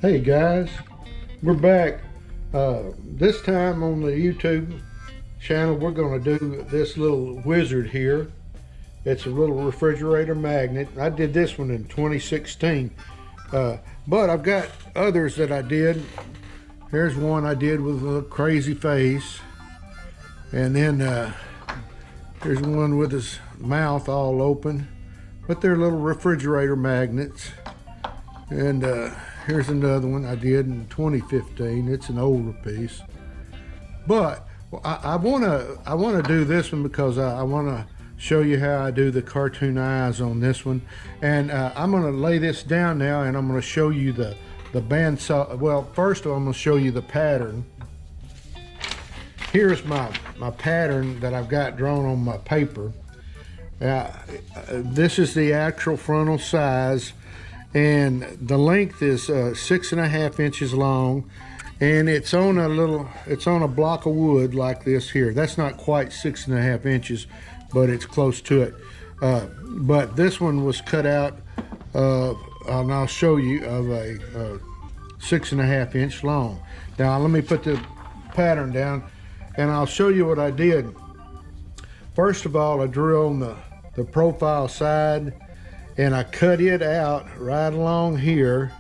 Hey guys, we're back. This time on the YouTube channel, we're going to do this little wizard here. It's a little refrigerator magnet. I did this one in 2016, but I've got others that I did. Here's one I did with a little crazy face, and then here's one with his mouth all open. But they're little refrigerator magnets. And here's another one I did in 2015. It's an older piece, but I wanna do this one because I wanna show you how I do the cartoon eyes on this one. And I'm gonna lay this down now, and I'm gonna show you the bandsaw. Well, first of all, I'm gonna show you the pattern. Here's my pattern that I've got drawn on my paper. This is the actual frontal size, and the length is 6.5 inches long, and it's on a block of wood like this here. That's not quite 6.5 inches, but it's close to it. But this one was cut out of, and I'll show you, of a 6.5 inch long. Now let me put the pattern down, and I'll show you what I did. First of all, I drew on the profile side, and I cut it out right along here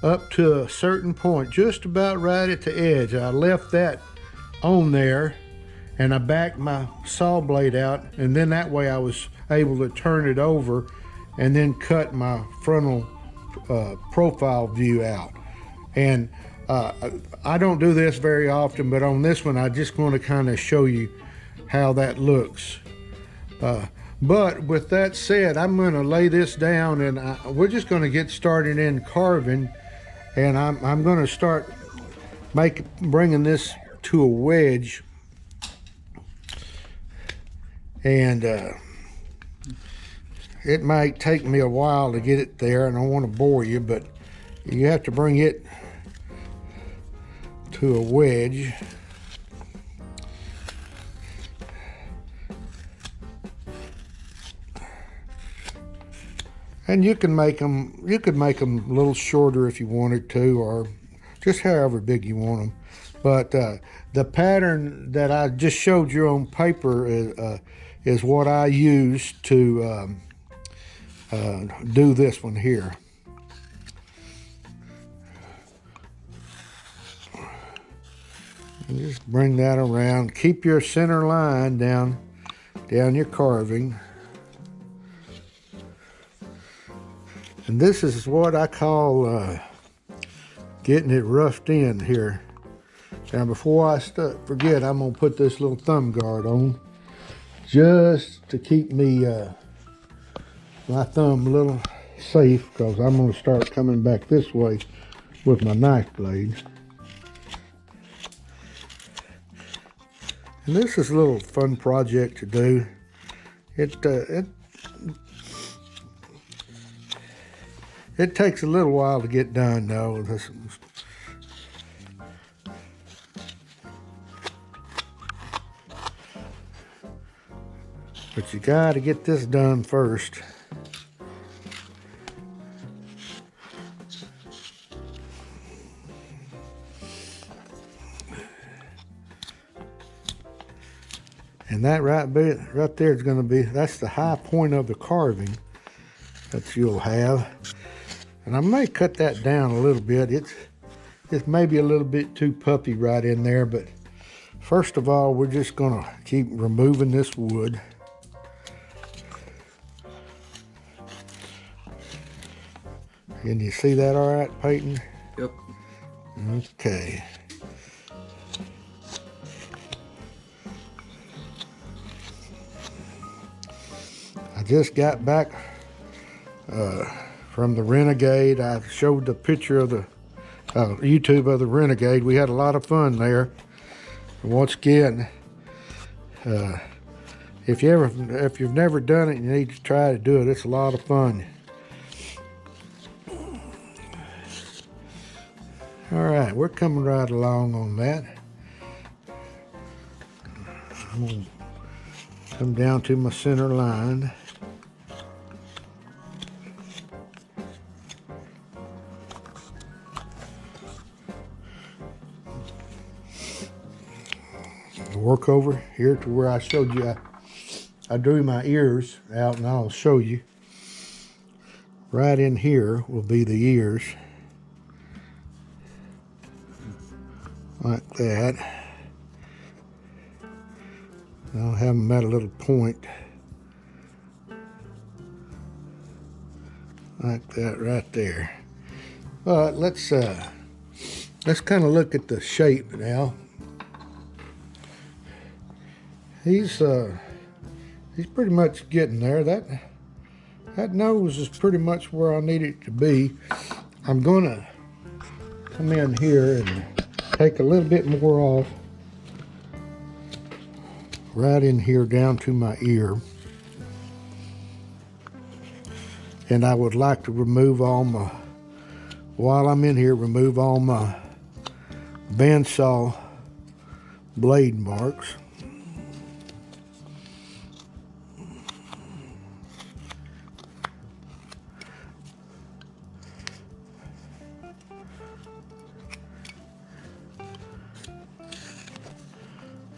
up to a certain point, just about right at the edge. I left that on there, and I backed my saw blade out, and then that way I was able to turn it over and then cut my frontal profile view out. And I don't do this very often, but on this one I just want to kind of show you how that looks. But with that said, I'm going to lay this down, and we're just going to get started in carving. And I'm going to start bringing this to a wedge. And it might take me a while to get it there, and I don't want to bore you, but you have to bring it to a wedge. And you can make them a little shorter if you wanted to, or just however big you want them. But the pattern that I just showed you on paper is what I use to do this one here. And just bring that around. Keep your center line down your carving. And this is what I call getting it roughed in here. Now before I forget, I'm gonna put this little thumb guard on, just to keep me my thumb a little safe, because I'm gonna start coming back this way with my knife blade. And this is a little fun project to do. It takes a little while to get done, though. But you got to get this done first. And that right there is going to be, that's the high point of the carving that you'll have. And I may cut that down a little bit. It's maybe a little bit too puffy right in there, but first of all, we're just gonna keep removing this wood. Can you see that all right, Peyton? Yep. Okay. I just got back from the Renegade. I showed the picture of the YouTube of the Renegade. We had a lot of fun there. And once again, if you've never done it, you need to try to do it. It's a lot of fun. All right, we're coming right along on that. I'm gonna come down to my center line. work over here to where I showed you. I drew my ears out, and I'll show you. Right in here will be the ears, like that. I'll have them at a little point, like that right there. But let's kind of look at the shape now. He's pretty much getting there. That nose is pretty much where I need it to be. I'm gonna come in here and take a little bit more off, right in here down to my ear. And I would like to remove all my, while I'm in here, remove all my bandsaw blade marks.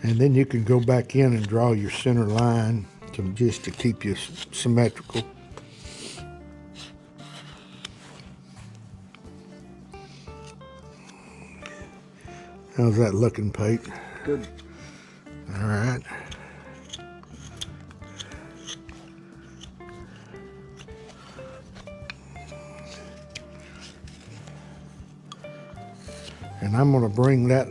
And then you can go back in and draw your center line just to keep you symmetrical. How's that looking, Pete? Good. All right. And I'm going to bring that,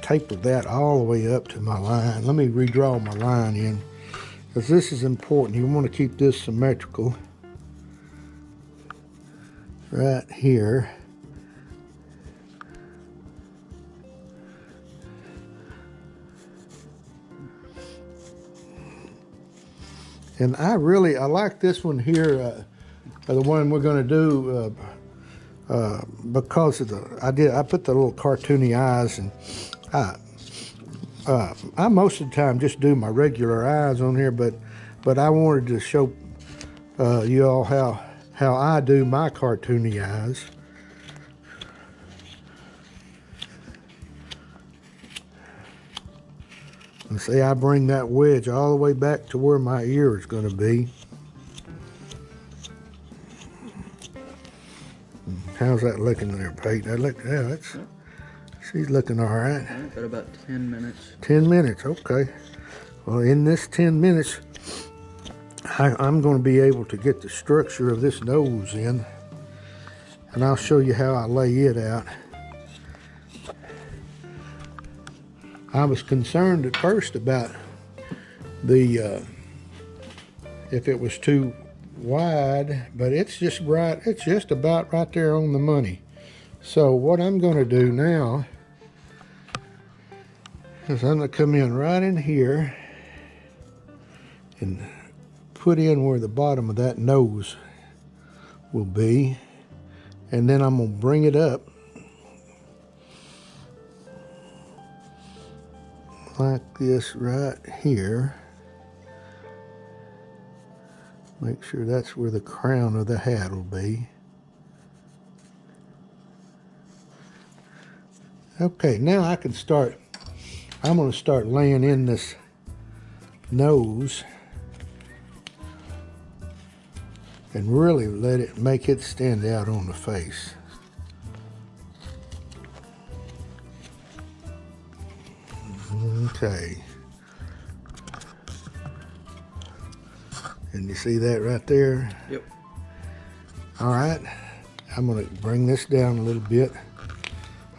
taper that all the way up to my line. Let me redraw my line in, because this is important. You want to keep this symmetrical right here. And I like this one here, the one we're going to do, because of I put the little cartoony eyes, and I most of the time just do my regular eyes on here, but I wanted to show you all how I do my cartoony eyes. And see, I bring that wedge all the way back to where my ear is going to be. How's that looking there, Pete? She's looking all right. Got about 10 minutes. 10 minutes, okay. Well, in this 10 minutes, I'm going to be able to get the structure of this nose in, and I'll show you how I lay it out. I was concerned at first about the if it was too wide, but it's just right. It's just about right there on the money. So what I'm going to do now is I'm going to come in right in here and put in where the bottom of that nose will be, and then I'm going to bring it up like this right here. Make sure that's where the crown of the hat will be. Okay, now I can start. I'm going to start laying in this nose and really make it stand out on the face. Okay. And you see that right there? Yep. All right. I'm going to bring this down a little bit.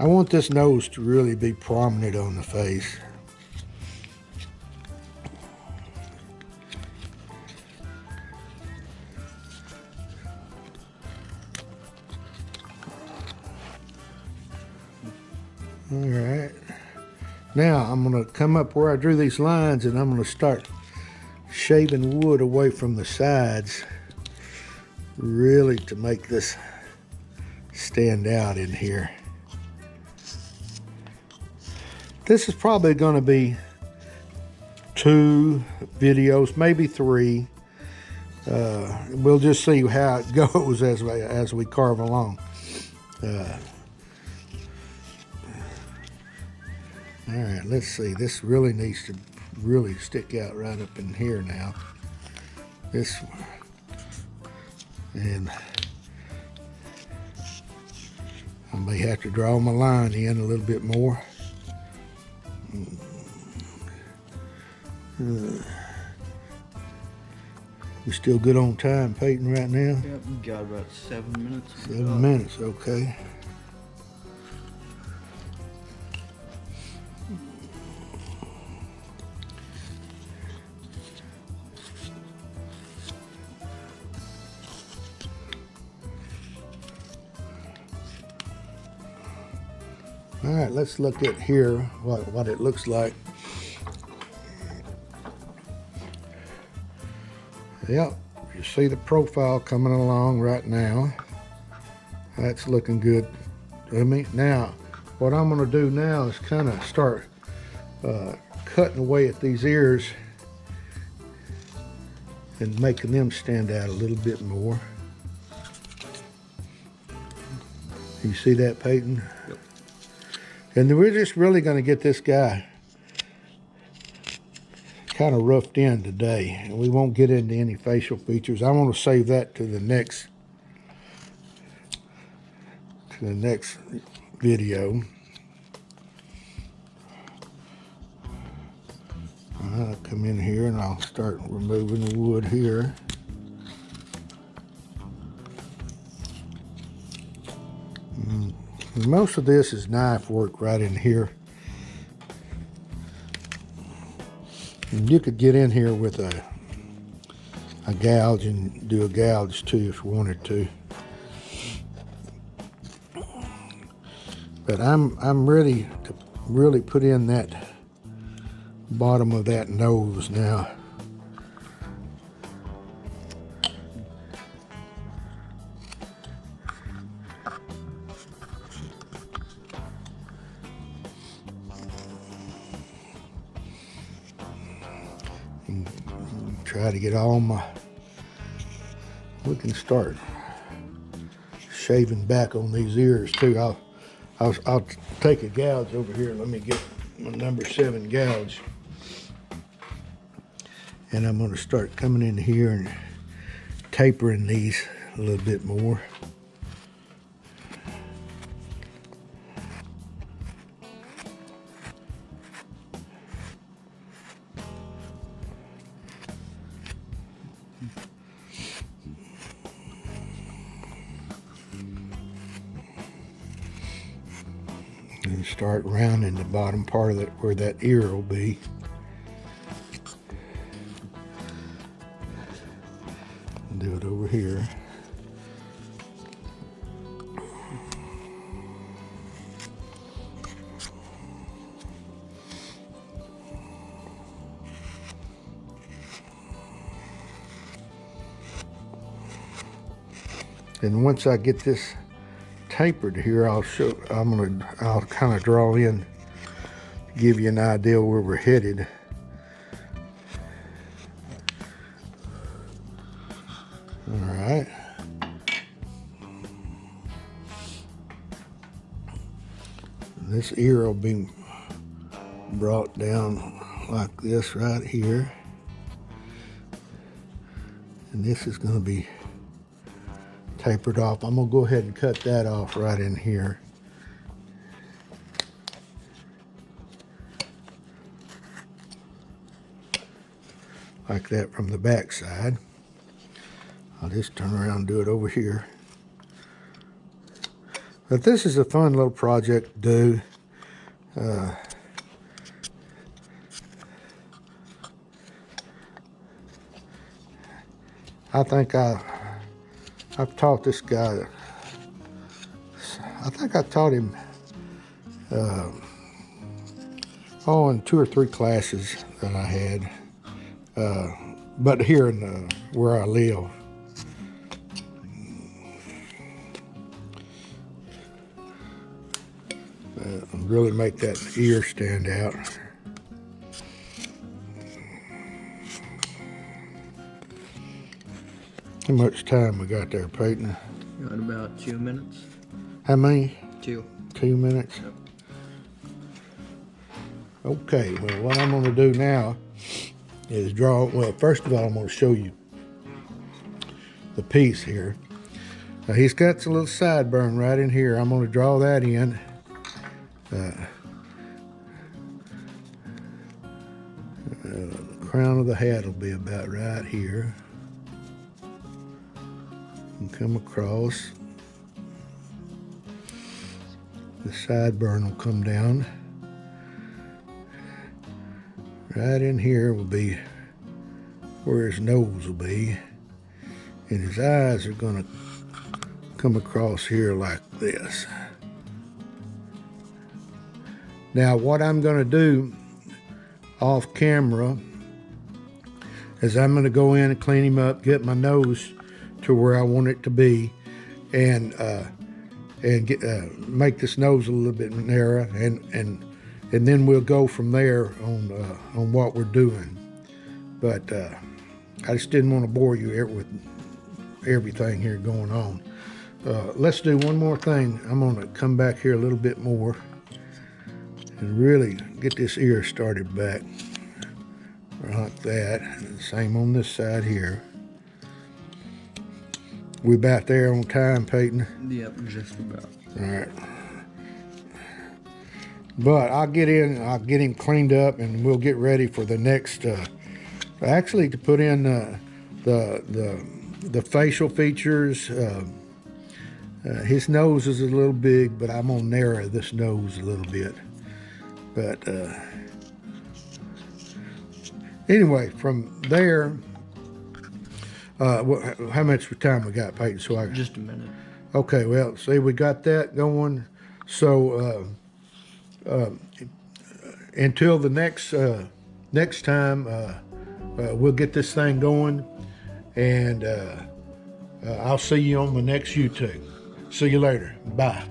I want this nose to really be prominent on the face. All right. Now I'm going to come up where I drew these lines, and I'm going to start shaving wood away from the sides, really to make this stand out in here. This is probably going to be 2 videos, maybe 3. We'll just see how it goes as we carve along. All right, let's see. This really needs to really stick out right up in here now. This one. And I may have to draw my line in a little bit more. We still good on time, Peyton, right now? Yep, we got about 7 minutes. 7 minutes, okay. All right, let's look at here what it looks like. Yep, you see the profile coming along right now. That's looking good to me. Now, what I'm going to do now is kind of start cutting away at these ears and making them stand out a little bit more. You see that, Peyton? Yep. And we're just really going to get this guy kind of roughed in today, and we won't get into any facial features. I want to save that to the next video. I'll come in here and I'll start removing the wood here. Most of this is knife work right in here. And you could get in here with a gouge and do a gouge too if you wanted to. But I'm ready to really put in that bottom of that nose now. Try to get all my, we can start shaving back on these ears too. I'll take a gouge over here. Let me get my number 7 gouge. And I'm going to start coming in here and tapering these a little bit more. And start rounding the bottom part of it where that ear will be. Do it over here. And once I get this tapered here, I'll kind of draw in, give you an idea where we're headed. All right. This ear will be brought down like this right here. And this is going to be tapered off. I'm going to go ahead and cut that off right in here. Like that from the back side. I'll just turn around and do it over here. But this is a fun little project to do. I think I've taught this guy, I think I taught him in 2 or 3 classes that I had, but here in where I live. Really make that ear stand out. How much time we got there, Peyton? Got about 2 minutes. How many? 2. 2 minutes? Yep. Okay, well, what I'm gonna do now is draw, well, first of all, I'm gonna show you the piece here. He's got a little sideburn right in here. I'm gonna draw that in. The crown of the hat will be about right here. And come across. The sideburn will come down. Right in here will be where his nose will be. And his eyes are gonna come across here like this. Now what I'm gonna do off camera is I'm gonna go in and clean him up, get my nose to where I want it to be, and get, make this nose a little bit narrower, and then we'll go from there on what we're doing. But I just didn't want to bore you with everything here going on. Let's do one more thing. I'm going to come back here a little bit more and really get this ear started back like that. And same on this side here. We about there on time, Peyton? Yep, just about. All right. But I'll get him cleaned up, and we'll get ready for the next, actually to put in the facial features. His nose is a little big, but I'm gonna narrow this nose a little bit. But anyway, from there, how much time we got, Peyton? So Just a minute. Okay, well, see, we got that going. So until the next time, we'll get this thing going, and I'll see you on the next YouTube. See you later. Bye.